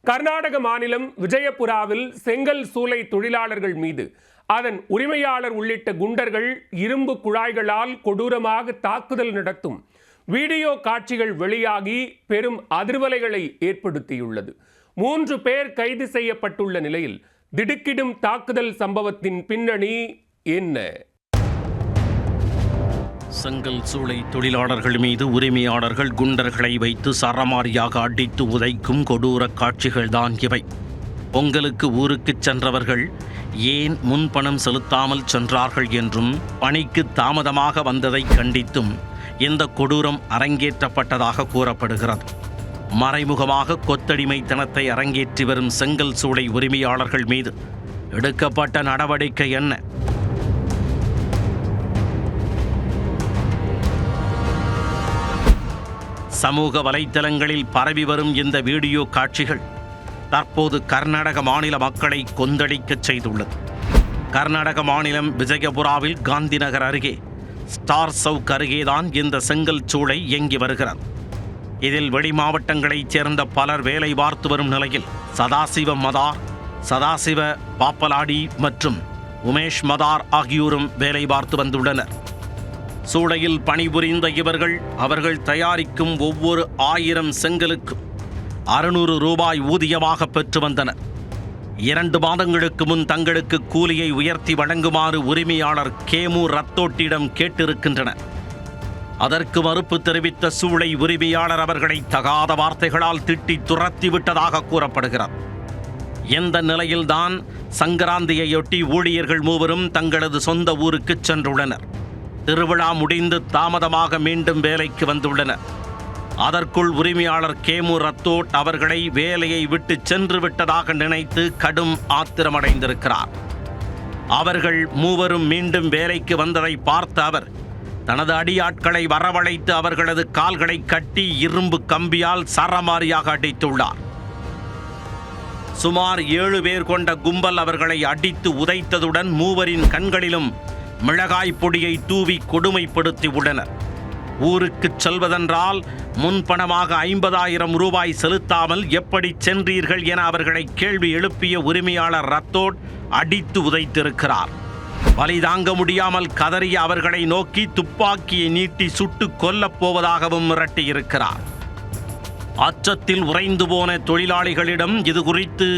கர்நாடக மாநிலம் விஜயபுராவில் செங்கல் சூளை தொழிலாளர்கள் மீது அதன் உரிமையாளர் உள்ளிட்ட குண்டர்கள் இரும்பு குழாய்களால் கொடூரமாக தாக்குதல் நடத்தும் வீடியோ காட்சிகள் வெளியாகி பெரும் அதிர்வலைகளை ஏற்படுத்தியுள்ளது. 3 பேர் கைது செய்யப்பட்டுள்ள நிலையில் திடுக்கிடும் தாக்குதல் சம்பவத்தின் பின்னணி என்ன? செங்கல் சூளை தொழிலாளர்கள் மீது உரிமையாளர்கள் குண்டர்களை வைத்து சரமாரியாக அடித்து உதைக்கும் கொடூர காட்சிகள்தான் இவை. பொங்கலுக்கு ஊருக்கு சென்றவர்கள் ஏன் முன்பணம் செலுத்தாமல் சென்றார்கள் என்றும் பணிக்கு தாமதமாக வந்ததை கண்டித்தும் இந்த கொடூரம் அரங்கேற்றப்பட்டதாக கூறப்படுகிறது. மறைமுகமாக கொத்தடிமைத்தனத்தை அரங்கேற்றி வரும் செங்கல் சூளை உரிமையாளர்கள் மீது எடுக்கப்பட்ட நடவடிக்கை என்ன? சமூக வலைத்தளங்களில் பரவி வரும் இந்த வீடியோ காட்சிகள் தற்போது கர்நாடக மாநில மக்களை கொந்தளிக்கச் செய்துள்ளது. கர்நாடக மாநிலம் விஜயபுராவில் காந்தி நகர் அருகே ஸ்டார் சவுக் அருகேதான் இந்த செங்கல் சூளை இயங்கி வருகிறது. இதில் வெளி மாவட்டங்களைச் சேர்ந்த பலர் வேலை பார்த்து வரும் நிலையில் சதாசிவ மதார், சதாசிவ பாப்பலாடி மற்றும் உமேஷ் மதார் ஆகியோரும் வேலை பார்த்து வந்துள்ளனர். சூளையில் பணிபுரிந்த இவர்கள் அவர்கள் தயாரிக்கும் ஒவ்வொரு 1000 செங்கலுக்கும் 600 ரூபாய் ஊதியமாக பெற்று வந்தனர். 2 மாதங்களுக்கு முன் தங்களுக்கு கூலியை உயர்த்தி வழங்குமாறு உரிமையாளர் கேமு ரத்தோட்டிடம் கேட்டிருக்கின்றனர். அதற்கு மறுப்பு தெரிவித்த சூளை உரிமையாளர் அவர்களை தகாத வார்த்தைகளால் திட்டி துரத்தி விட்டதாக கூறப்படுகிறது. எந்த நிலையில்தான் சங்கராந்தியையொட்டி ஊழியர்கள் மூவரும் தங்களது சொந்த ஊருக்கு சென்றுள்ளனர். திருவிழா முடிந்து தாமதமாக மீண்டும் வேலைக்கு வந்துள்ளனர். அதற்குள் உரிமையாளர் கேமு ரத்தோட் அவர்களை வேலையை விட்டு சென்று விட்டதாக நினைத்து கடும் ஆத்திரமடைந்திருக்கிறார். அவர்கள் மூவரும் மீண்டும் வேலைக்கு வந்ததை பார்த்த அவர் தனது அடியாட்களை வரவழைத்து அவர்களது கால்களை கட்டி இரும்பு கம்பியால் சரமாரியாக அடித்துள்ளார். சுமார் 7 பேர் கொண்ட கும்பல் அவர்களை அடித்து உதைத்ததுடன் மூவரின் கண்களிலும் மிளகாய் பொடியை தூவி கொடுமைப்படுத்தி உள்ளனர். ஊருக்கு செல்வதென்றால் முன்பணமாக 50,000 ரூபாய் செலுத்தாமல் எப்படி சென்றீர்கள் என அவர்களை கேள்வி எழுப்பிய உரிமையாளர் ரத்தோட் அடித்து உதைத்திருக்கிறார். வலி தாங்க முடியாமல் கதறிய அவர்களை நோக்கி துப்பாக்கியை நீட்டி சுட்டு கொல்லப் போவதாகவும் மிரட்டியிருக்கிறார். அச்சத்தில் உறைந்து போன தொழிலாளிகளிடம் இது குறித்து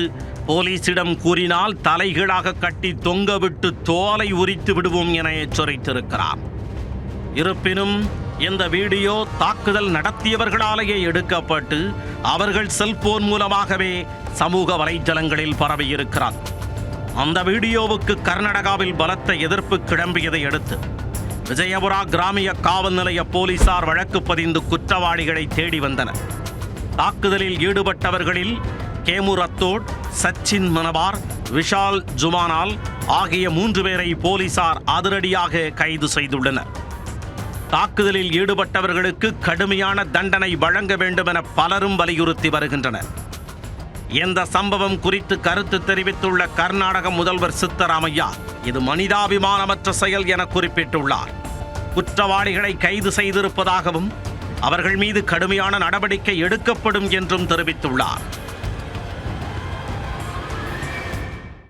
போலீசிடம் கூறினால் தலைகீழாக கட்டி தொங்கவிட்டு தோலை உரித்து விடுவோம் என எச்சரித்திருக்கிறார். இருப்பினும் இந்த வீடியோ தாக்குதல் நடத்தியவர்களாலேயே எடுக்கப்பட்டு அவர்கள் செல்போன் மூலமாகவே சமூக வலைத்தளங்களில் பரவியிருக்கிறார். அந்த வீடியோவுக்கு கர்நாடகாவில் பலத்த எதிர்ப்பு கிளம்பியதை அடுத்து விஜயபுரா கிராமிய காவல் நிலைய போலீசார் வழக்கு பதிந்து குற்றவாளிகளை தேடி வந்தனர். தாக்குதலில் ஈடுபட்டவர்களில் கேமு ரத்தோட், சச்சின் மனபார், விஷால் ஜுமானால் ஆகிய 3 பேரை போலீசார் அதிரடியாக கைது செய்துள்ளனர். தாக்குதலில் ஈடுபட்டவர்களுக்கு கடுமையான தண்டனை வழங்க வேண்டும் என பலரும் வலியுறுத்தி வருகின்றனர். இந்த சம்பவம் குறித்து கருத்து தெரிவித்துள்ள கர்நாடக முதல்வர் சித்தராமையா இது மனிதாபிமானமற்ற செயல் என குறிப்பிட்டுள்ளார். குற்றவாளிகளை கைது செய்திருப்பதாகவும் அவர்கள் மீது கடுமையான நடவடிக்கை எடுக்கப்படும் என்றும் தெரிவித்துள்ளார்.